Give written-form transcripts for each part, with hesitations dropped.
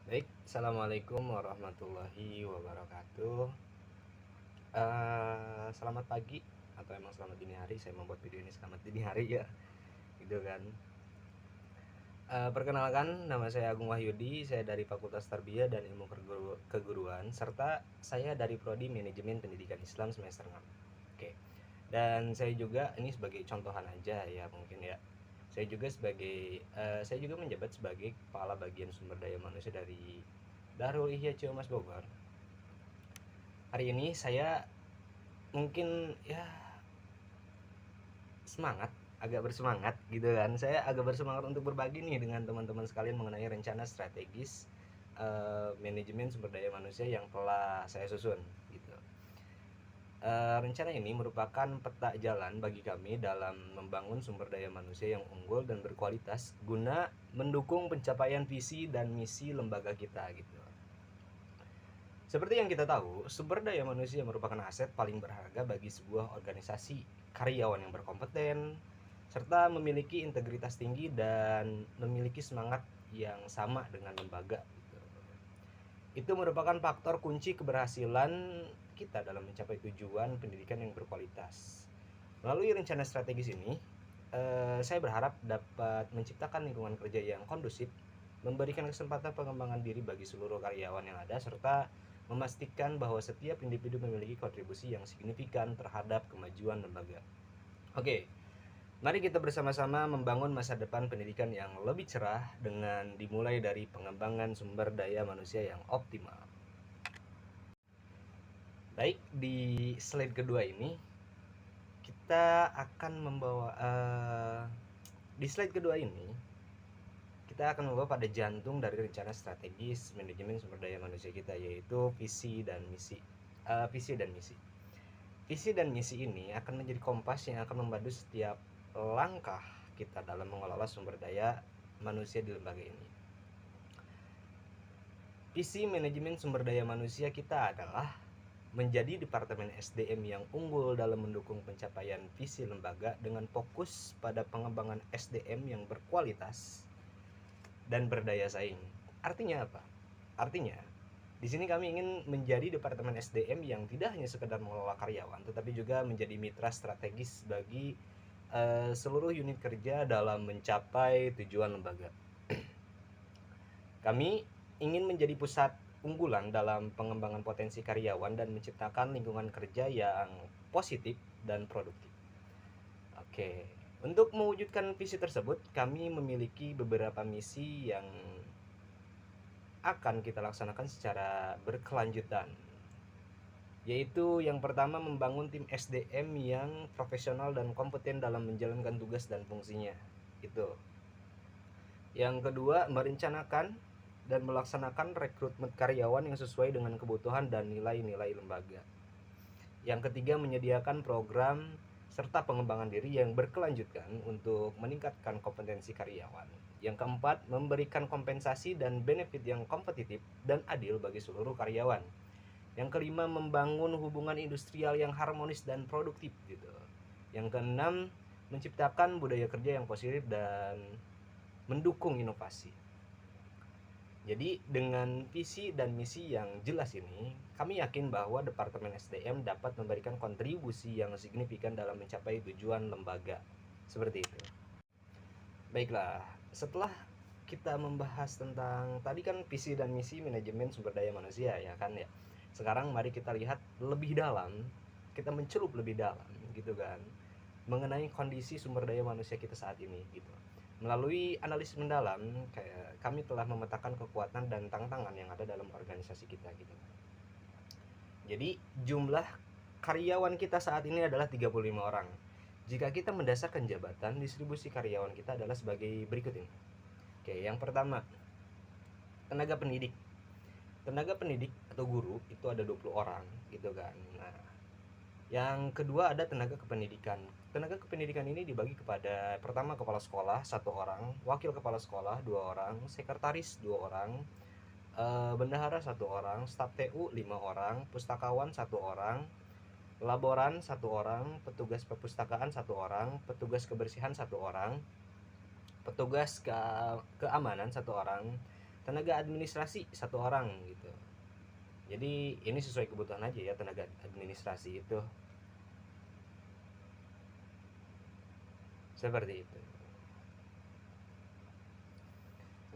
Baik, assalamualaikum warahmatullahi wabarakatuh. Selamat pagi atau emang selamat dini hari. Saya membuat video ini selamat dini hari ya, gitu kan. Perkenalkan, nama saya Agung Wahyudi. Saya dari Fakultas Tarbiyah dan Ilmu Keguruan, serta saya dari Prodi Manajemen Pendidikan Islam semester 6. Oke. Dan saya juga ini sebagai contohan aja ya mungkin ya. Saya juga menjabat sebagai kepala bagian sumber daya manusia dari Darul Ihya Ciamas Bogor. Hari ini saya mungkin ya semangat, agak bersemangat gitu kan. Saya agak bersemangat untuk berbagi nih dengan teman-teman sekalian mengenai rencana strategis manajemen sumber daya manusia yang telah saya susun gitu. Rencana ini merupakan peta jalan bagi kami dalam membangun sumber daya manusia yang unggul dan berkualitas guna mendukung pencapaian visi dan misi lembaga kita gitu. Seperti yang kita tahu, sumber daya manusia merupakan aset paling berharga bagi sebuah organisasi. Karyawan yang berkompeten, serta memiliki integritas tinggi dan memiliki semangat yang sama dengan lembaga. Itu merupakan faktor kunci keberhasilan kita dalam mencapai tujuan pendidikan yang berkualitas. Melalui rencana strategis ini, saya berharap dapat menciptakan lingkungan kerja yang kondusif, memberikan kesempatan pengembangan diri bagi seluruh karyawan yang ada, serta memastikan bahwa setiap individu memiliki kontribusi yang signifikan terhadap kemajuan lembaga. Oke, mari kita bersama-sama membangun masa depan pendidikan yang lebih cerah dengan dimulai dari pengembangan sumber daya manusia yang optimal. Baik, di slide kedua ini kita akan membawa di slide kedua ini kita akan membawa pada jantung dari rencana strategis manajemen sumber daya manusia kita, yaitu visi dan misi. Visi dan misi. Visi dan misi ini akan menjadi kompas yang akan membantu setiap langkah kita dalam mengelola sumber daya manusia di lembaga ini. Visi manajemen sumber daya manusia kita adalah menjadi departemen SDM yang unggul dalam mendukung pencapaian visi lembaga dengan fokus pada pengembangan SDM yang berkualitas dan berdaya saing. Artinya apa? Artinya, di sini kami ingin menjadi departemen SDM yang tidak hanya sekedar mengelola karyawan, tetapi juga menjadi mitra strategis bagi seluruh unit kerja dalam mencapai tujuan lembaga. Kami ingin menjadi pusat unggulan dalam pengembangan potensi karyawan dan menciptakan lingkungan kerja yang positif dan produktif. Oke, untuk mewujudkan visi tersebut, kami memiliki beberapa misi yang akan kita laksanakan secara berkelanjutan. Yaitu yang pertama, membangun tim SDM yang profesional dan kompeten dalam menjalankan tugas dan fungsinya. Itu. Yang kedua, merencanakan dan melaksanakan rekrutmen karyawan yang sesuai dengan kebutuhan dan nilai-nilai lembaga. Yang ketiga, menyediakan program serta pengembangan diri yang berkelanjutan untuk meningkatkan kompetensi karyawan. Yang keempat, memberikan kompensasi dan benefit yang kompetitif dan adil bagi seluruh karyawan. Yang kelima, membangun hubungan industrial yang harmonis dan produktif gitu. Yang keenam, menciptakan budaya kerja yang positif dan mendukung inovasi. Jadi dengan visi dan misi yang jelas ini, kami yakin bahwa Departemen SDM dapat memberikan kontribusi yang signifikan dalam mencapai tujuan lembaga. Seperti itu. Baiklah, setelah kita membahas tentang tadi kan visi dan misi manajemen sumber daya manusia ya kan ya. Sekarang mari kita lihat lebih dalam, kita mencelup lebih dalam gitu kan, mengenai kondisi sumber daya manusia kita saat ini gitu. Melalui analisis mendalam, kami telah memetakan kekuatan dan tantangan yang ada dalam organisasi kita gitu. Jadi jumlah karyawan kita saat ini adalah 35 orang. Jika kita mendasarkan jabatan, distribusi karyawan kita adalah sebagai berikut ini. Oke, yang pertama, tenaga pendidik. Tenaga pendidik atau guru itu ada 20 orang gitu kan. Nah, yang kedua ada tenaga kependidikan. Tenaga kependidikan ini dibagi kepada pertama kepala sekolah 1 orang, wakil kepala sekolah 2 orang, sekretaris 2 orang, bendahara 1 orang, staf TU 5 orang, pustakawan 1 orang, laboran 1 orang, petugas perpustakaan 1 orang, petugas kebersihan 1 orang, petugas keamanan 1 orang, tenaga administrasi 1 orang gitu. Jadi ini sesuai kebutuhan aja ya, tenaga administrasi itu seperti itu.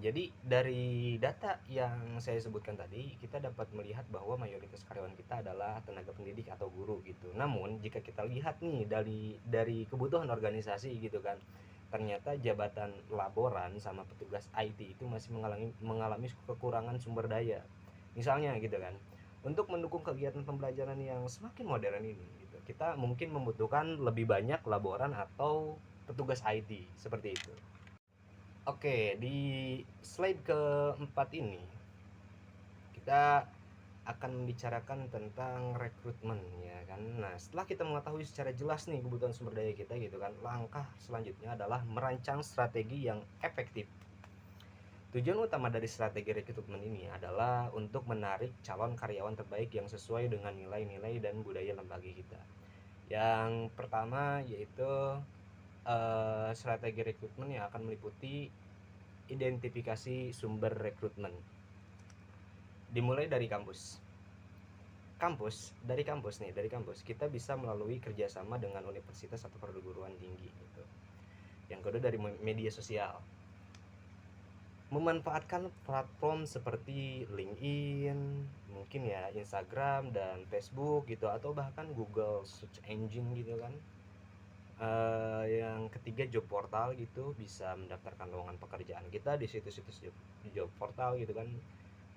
Jadi dari data yang saya sebutkan tadi, kita dapat melihat bahwa mayoritas karyawan kita adalah tenaga pendidik atau guru gitu. Namun jika kita lihat nih dari kebutuhan organisasi gitu kan, ternyata jabatan laboran sama petugas IT itu masih mengalami kekurangan sumber daya. Misalnya gitu kan, untuk mendukung kegiatan pembelajaran yang semakin modern ini gitu, kita mungkin membutuhkan lebih banyak laboran atau petugas IT seperti itu. Oke, di slide keempat ini kita akan membicarakan tentang rekrutmen ya kan. Nah, setelah kita mengetahui secara jelas nih kebutuhan sumber daya kita gitu kan, langkah selanjutnya adalah merancang strategi yang efektif. Tujuan utama dari strategi rekrutmen ini adalah untuk menarik calon karyawan terbaik yang sesuai dengan nilai-nilai dan budaya lembaga kita. Yang pertama yaitu strategi rekrutmen yang akan meliputi identifikasi sumber rekrutmen. Dimulai dari kampus. Dari kampus kita bisa melalui kerjasama dengan universitas atau perguruan tinggi gitu. Yang kedua dari media sosial, memanfaatkan platform seperti LinkedIn, mungkin ya Instagram dan Facebook gitu, atau bahkan Google Search Engine gitu kan. Yang ketiga job portal gitu, bisa mendaftarkan lowongan pekerjaan kita di situs-situs job portal gitu kan,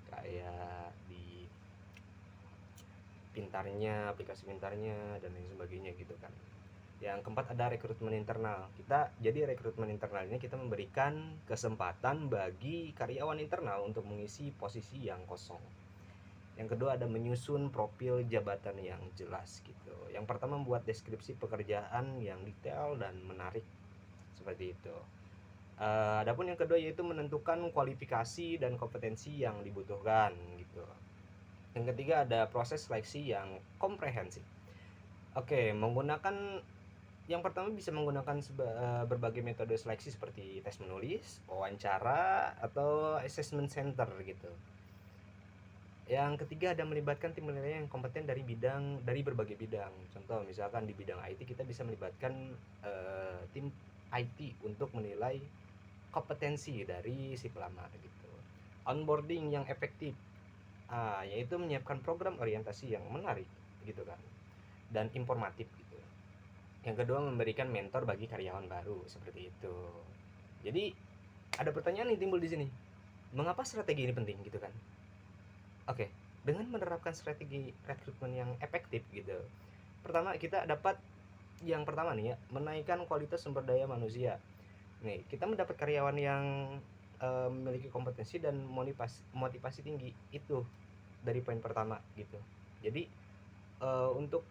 kayak di Pintarnya, aplikasi Pintarnya dan lain sebagainya gitu kan. Yang keempat ada rekrutmen internal. Jadi rekrutmen internal ini kita memberikan kesempatan bagi karyawan internal untuk mengisi posisi yang kosong. Yang kedua ada menyusun profil jabatan yang jelas gitu. Yang pertama membuat deskripsi pekerjaan yang detail dan menarik seperti itu. Adapun yang kedua yaitu menentukan kualifikasi dan kompetensi yang dibutuhkan gitu. Yang ketiga ada proses seleksi yang komprehensif. Oke, yang pertama bisa menggunakan berbagai metode seleksi seperti tes menulis, wawancara, atau assessment center gitu. Yang ketiga ada melibatkan tim penilai yang kompeten dari berbagai bidang. Contoh misalkan di bidang IT kita bisa melibatkan tim IT untuk menilai kompetensi dari si pelamar gitu. Onboarding yang efektif, yaitu menyiapkan program orientasi yang menarik gitu kan dan informatif gitu. Yang kedua memberikan mentor bagi karyawan baru seperti itu. Jadi ada pertanyaan nih timbul di sini, mengapa strategi ini penting gitu kan. Oke, dengan menerapkan strategi rekrutmen yang efektif gitu, yang pertama nih ya, menaikkan kualitas sumber daya manusia. Nih kita mendapat karyawan yang memiliki kompetensi dan motivasi tinggi, itu dari poin pertama gitu. Jadi untuk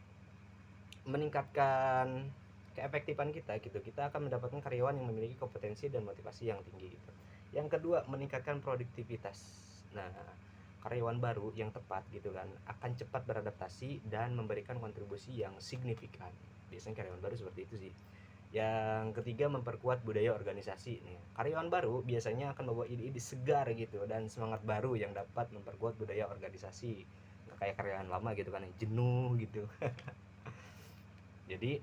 meningkatkan keefektifan kita gitu, kita akan mendapatkan karyawan yang memiliki kompetensi dan motivasi yang tinggi gitu. Yang kedua meningkatkan produktivitas. Nah, karyawan baru yang tepat gitu kan akan cepat beradaptasi dan memberikan kontribusi yang signifikan. Biasanya karyawan baru seperti itu sih. Yang ketiga memperkuat budaya organisasi nih. Karyawan baru biasanya akan membawa ide-ide segar gitu dan semangat baru yang dapat memperkuat budaya organisasi. Nggak kayak karyawan lama gitu kan, jenuh gitu. Jadi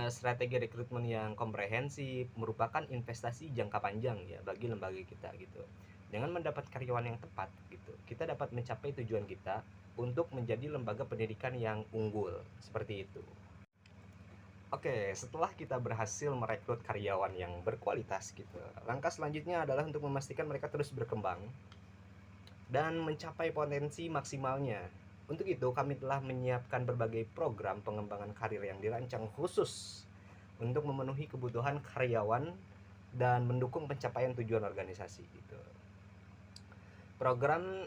strategi rekrutmen yang komprehensif merupakan investasi jangka panjang ya bagi lembaga kita gitu. Dengan mendapat karyawan yang tepat gitu, kita dapat mencapai tujuan kita untuk menjadi lembaga pendidikan yang unggul seperti itu. Oke, setelah kita berhasil merekrut karyawan yang berkualitas gitu, langkah selanjutnya adalah untuk memastikan mereka terus berkembang dan mencapai potensi maksimalnya. Untuk itu, kami telah menyiapkan berbagai program pengembangan karir yang dirancang khusus untuk memenuhi kebutuhan karyawan dan mendukung pencapaian tujuan organisasi gitu. Program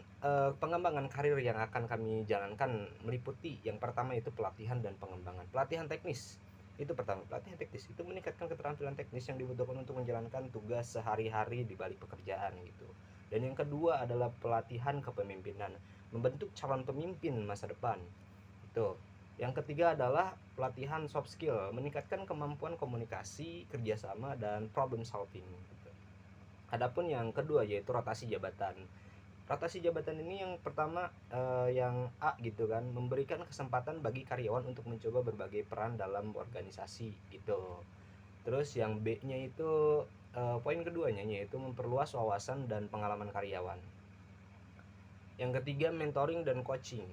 pengembangan karir yang akan kami jalankan meliputi yang pertama itu pelatihan dan pengembangan. Pelatihan teknis itu meningkatkan keterampilan teknis yang dibutuhkan untuk menjalankan tugas sehari-hari di balik pekerjaan gitu. Dan yang kedua adalah pelatihan kepemimpinan, membentuk calon pemimpin masa depan. Itu. Yang ketiga adalah pelatihan soft skill, meningkatkan kemampuan komunikasi, kerjasama, dan problem solving gitu. Adapun yang kedua yaitu rotasi jabatan. Rotasi jabatan ini yang pertama, yang A gitu kan, memberikan kesempatan bagi karyawan untuk mencoba berbagai peran dalam organisasi gitu. Terus yang B-nya itu, poin keduanya yaitu memperluas wawasan dan pengalaman karyawan. Yang ketiga mentoring dan coaching.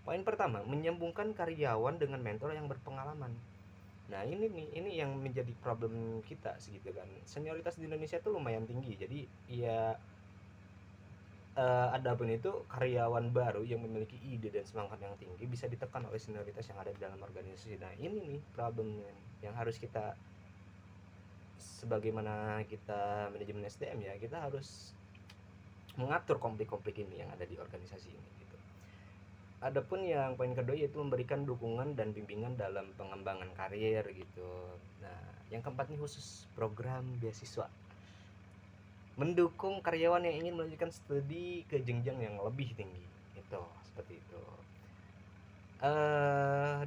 Poin pertama, menyambungkan karyawan dengan mentor yang berpengalaman. Nah ini yang menjadi problem kita segitu kan. Senioritas di Indonesia tuh lumayan tinggi. Jadi ya adapun itu karyawan baru yang memiliki ide dan semangat yang tinggi bisa ditekan oleh senioritas yang ada di dalam organisasi. Nah ini nih problemnya yang harus kita, sebagaimana kita manajemen SDM ya, kita harus mengatur konflik-konflik ini yang ada di organisasi ini gitu. Adapun yang poin kedua yaitu memberikan dukungan dan bimbingan dalam pengembangan karir gitu. Nah yang keempat nih khusus program beasiswa, mendukung karyawan yang ingin melanjutkan studi ke jenjang yang lebih tinggi itu, seperti itu.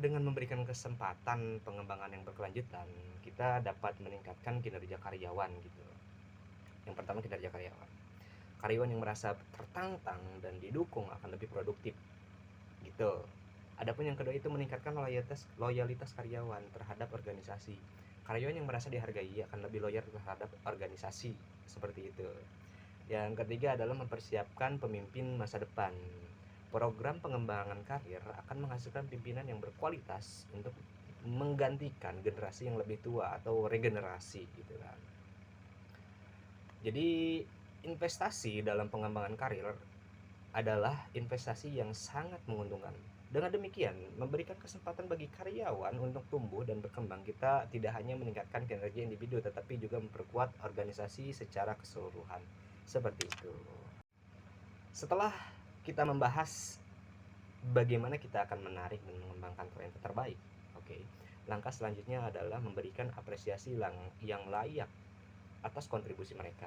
Dengan memberikan kesempatan pengembangan yang berkelanjutan, kita dapat meningkatkan kinerja karyawan gitu. Yang pertama kinerja karyawan. Karyawan yang merasa tertantang dan didukung akan lebih produktif gitu. Adapun yang kedua itu meningkatkan loyalitas karyawan terhadap organisasi. Karyawan yang merasa dihargai akan lebih loyal terhadap organisasi, seperti itu. Yang ketiga adalah mempersiapkan pemimpin masa depan. Program pengembangan karir akan menghasilkan pimpinan yang berkualitas untuk menggantikan generasi yang lebih tua atau regenerasi gitu kan. Jadi investasi dalam pengembangan karir adalah investasi yang sangat menguntungkan. Dengan demikian, memberikan kesempatan bagi karyawan untuk tumbuh dan berkembang, kita tidak hanya meningkatkan kinerja individu tetapi juga memperkuat organisasi secara keseluruhan. Seperti itu. Setelah kita membahas bagaimana kita akan menarik dan mengembangkan talenta terbaik, oke, langkah selanjutnya adalah memberikan apresiasi yang layak atas kontribusi mereka.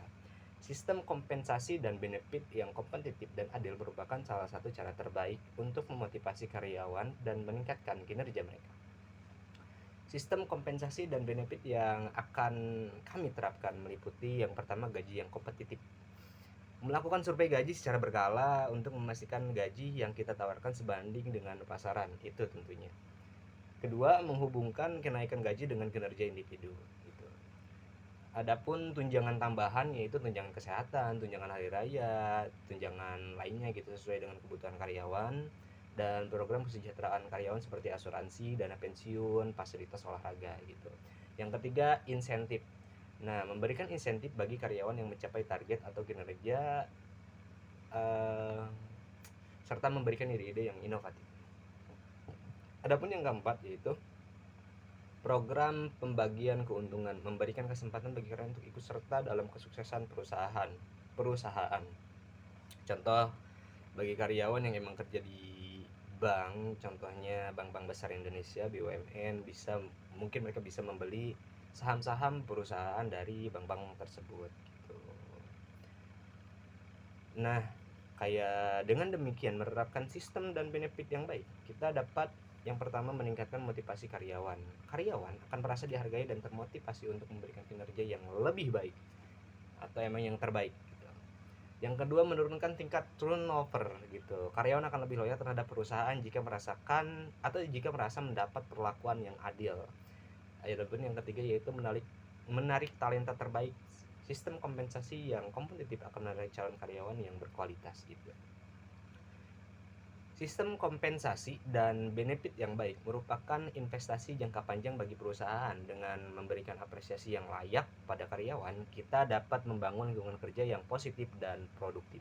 Sistem kompensasi dan benefit yang kompetitif dan adil merupakan salah satu cara terbaik untuk memotivasi karyawan dan meningkatkan kinerja mereka. Sistem kompensasi dan benefit yang akan kami terapkan meliputi yang pertama gaji yang kompetitif. Melakukan survei gaji secara berkala untuk memastikan gaji yang kita tawarkan sebanding dengan pasaran, itu tentunya. Kedua, menghubungkan kenaikan gaji dengan kinerja individu gitu. Adapun tunjangan tambahan yaitu tunjangan kesehatan, tunjangan hari raya, tunjangan lainnya gitu sesuai dengan kebutuhan karyawan, dan program kesejahteraan karyawan seperti asuransi, dana pensiun, fasilitas olahraga gitu. Yang ketiga, insentif. Nah, memberikan insentif bagi karyawan yang mencapai target atau kinerja, serta memberikan ide-ide yang inovatif. Adapun yang keempat yaitu program pembagian keuntungan, memberikan kesempatan bagi karyawan untuk ikut serta dalam kesuksesan perusahaan. Contoh bagi karyawan yang emang kerja di bank, contohnya bank-bank besar Indonesia, BUMN, mungkin mereka bisa membeli saham-saham perusahaan dari bank-bank tersebut gitu. Nah, kayak dengan demikian menerapkan sistem dan benefit yang baik, kita dapat yang pertama meningkatkan motivasi karyawan. Karyawan akan merasa dihargai dan termotivasi untuk memberikan kinerja yang lebih baik atau emang yang terbaik gitu. Yang kedua, menurunkan tingkat turnover gitu. Karyawan akan lebih loyal terhadap perusahaan jika jika merasa mendapat perlakuan yang adil. Adapun yang ketiga yaitu menarik talenta terbaik. Sistem kompensasi yang kompetitif akan menarik calon karyawan yang berkualitas gitu. Sistem kompensasi dan benefit yang baik merupakan investasi jangka panjang bagi perusahaan. Dengan memberikan apresiasi yang layak pada karyawan, kita dapat membangun lingkungan kerja yang positif dan produktif.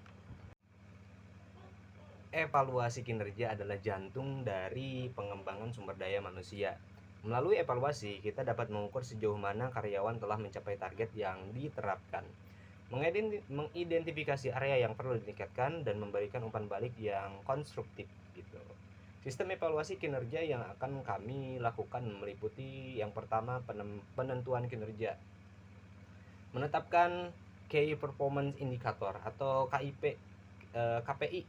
Evaluasi kinerja adalah jantung dari pengembangan sumber daya manusia. Melalui evaluasi, kita dapat mengukur sejauh mana karyawan telah mencapai target yang diterapkan, mengidentifikasi area yang perlu ditingkatkan, dan memberikan umpan balik yang konstruktif gitu. Sistem evaluasi kinerja yang akan kami lakukan meliputi yang pertama penentuan kinerja, menetapkan Key Performance Indicator atau KPI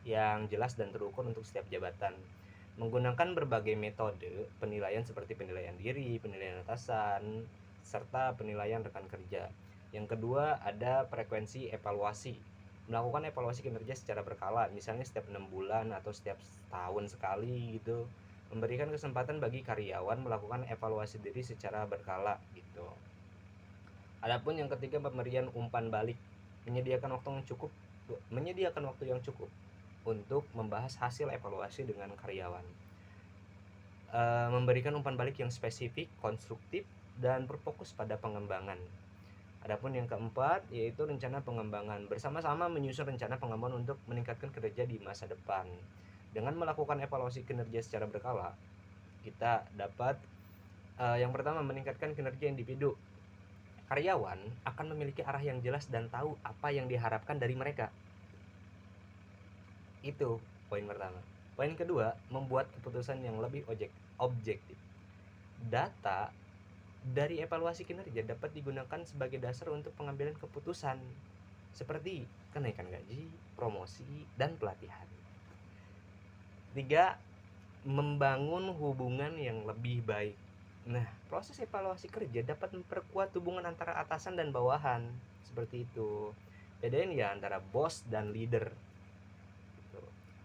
yang jelas dan terukur untuk setiap jabatan, menggunakan berbagai metode penilaian seperti penilaian diri, penilaian atasan, serta penilaian rekan kerja. Yang kedua ada frekuensi evaluasi, melakukan evaluasi kinerja secara berkala, misalnya setiap 6 bulan atau setiap tahun sekali gitu. Memberikan kesempatan bagi karyawan melakukan evaluasi diri secara berkala gitu. Adapun yang ketiga pemberian umpan balik, menyediakan waktu yang cukup untuk membahas hasil evaluasi dengan karyawan. Memberikan umpan balik yang spesifik, konstruktif, dan berfokus pada pengembangan. Adapun yang keempat yaitu rencana pengembangan, bersama-sama menyusun rencana pengembangan untuk meningkatkan kinerja di masa depan. Dengan melakukan evaluasi kinerja secara berkala, kita dapat yang pertama meningkatkan kinerja individu. Karyawan akan memiliki arah yang jelas dan tahu apa yang diharapkan dari mereka. Itu poin pertama. Poin kedua, membuat keputusan yang lebih objektif. Data dari evaluasi kinerja dapat digunakan sebagai dasar untuk pengambilan keputusan seperti kenaikan gaji, promosi, dan pelatihan. 3. Membangun hubungan yang lebih baik. Nah, proses evaluasi kerja dapat memperkuat hubungan antara atasan dan bawahan. Seperti itu. Bedain ya antara bos dan leader. Gitu.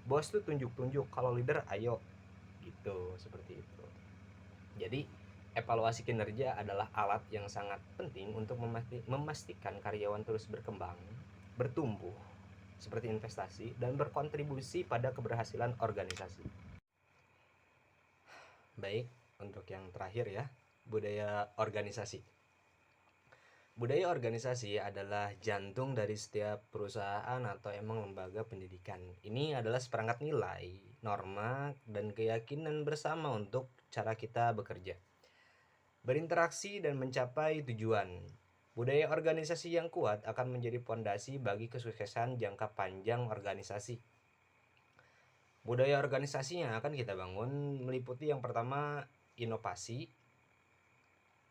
Bos tuh tunjuk-tunjuk, kalau leader ayo. Gitu, seperti itu. Jadi, evaluasi kinerja adalah alat yang sangat penting untuk memastikan karyawan terus berkembang, bertumbuh, seperti investasi, dan berkontribusi pada keberhasilan organisasi. Baik, untuk yang terakhir ya, budaya organisasi. Budaya organisasi adalah jantung dari setiap perusahaan atau emang lembaga pendidikan. Ini adalah seperangkat nilai, norma, dan keyakinan bersama untuk cara kita bekerja, berinteraksi, dan mencapai tujuan. Budaya organisasi yang kuat akan menjadi fondasi bagi kesuksesan jangka panjang organisasi. Budaya organisasi yang akan kita bangun meliputi yang pertama inovasi.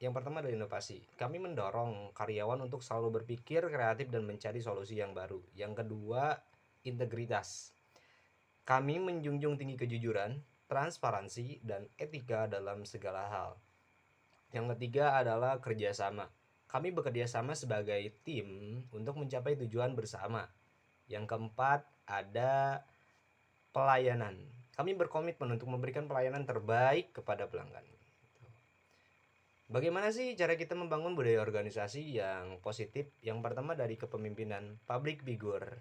Yang pertama adalah inovasi. Kami mendorong karyawan untuk selalu berpikir kreatif dan mencari solusi yang baru. Yang kedua, integritas. Kami menjunjung tinggi kejujuran, transparansi, dan etika dalam segala hal. Yang ketiga adalah kerjasama. Kami bekerja sama sebagai tim untuk mencapai tujuan bersama. Yang keempat ada pelayanan. Kami berkomitmen untuk memberikan pelayanan terbaik kepada pelanggan. Bagaimana sih cara kita membangun budaya organisasi yang positif? Yang pertama dari kepemimpinan, public figure.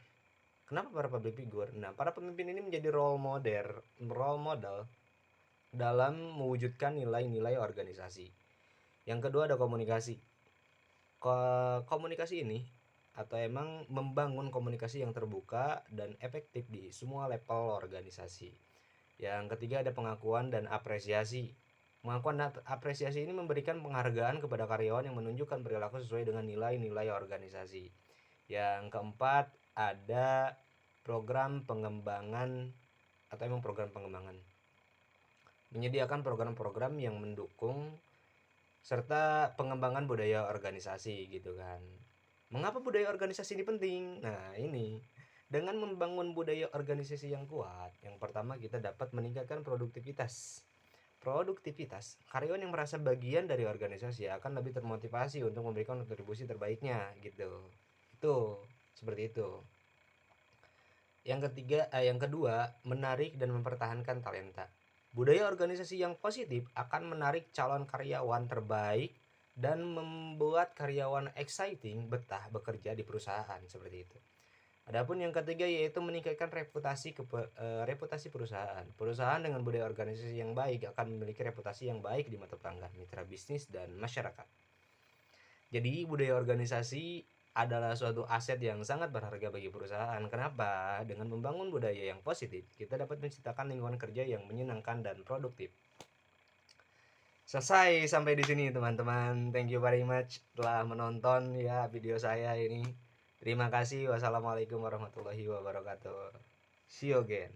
Kenapa para public figure? Nah, para pemimpin ini menjadi role model dalam mewujudkan nilai-nilai organisasi. Yang kedua ada komunikasi. Komunikasi ini atau emang membangun komunikasi yang terbuka dan efektif di semua level organisasi. Yang ketiga ada pengakuan dan apresiasi. Pengakuan dan apresiasi ini memberikan penghargaan kepada karyawan yang menunjukkan perilaku sesuai dengan nilai-nilai organisasi. Yang keempat ada program pengembangan atau emang program pengembangan. Menyediakan program-program yang mendukung serta pengembangan budaya organisasi gitu kan. Mengapa budaya organisasi ini penting? Nah, ini dengan membangun budaya organisasi yang kuat, yang pertama kita dapat meningkatkan produktivitas. Karyawan yang merasa bagian dari organisasi akan lebih termotivasi untuk memberikan kontribusi terbaiknya gitu. Itu seperti itu. Yang kedua, menarik dan mempertahankan talenta. Budaya organisasi yang positif akan menarik calon karyawan terbaik dan membuat karyawan exciting betah bekerja di perusahaan seperti itu. Adapun yang ketiga yaitu meningkatkan reputasi perusahaan. Perusahaan dengan budaya organisasi yang baik akan memiliki reputasi yang baik di mata pelanggan, mitra bisnis, dan masyarakat. Jadi budaya organisasi adalah suatu aset yang sangat berharga bagi perusahaan. Kenapa? Dengan membangun budaya yang positif, kita dapat menciptakan lingkungan kerja yang menyenangkan dan produktif. Selesai sampai di sini teman-teman. Thank you very much telah menonton ya video saya ini. Terima kasih. Wassalamualaikum warahmatullahi wabarakatuh. See you again.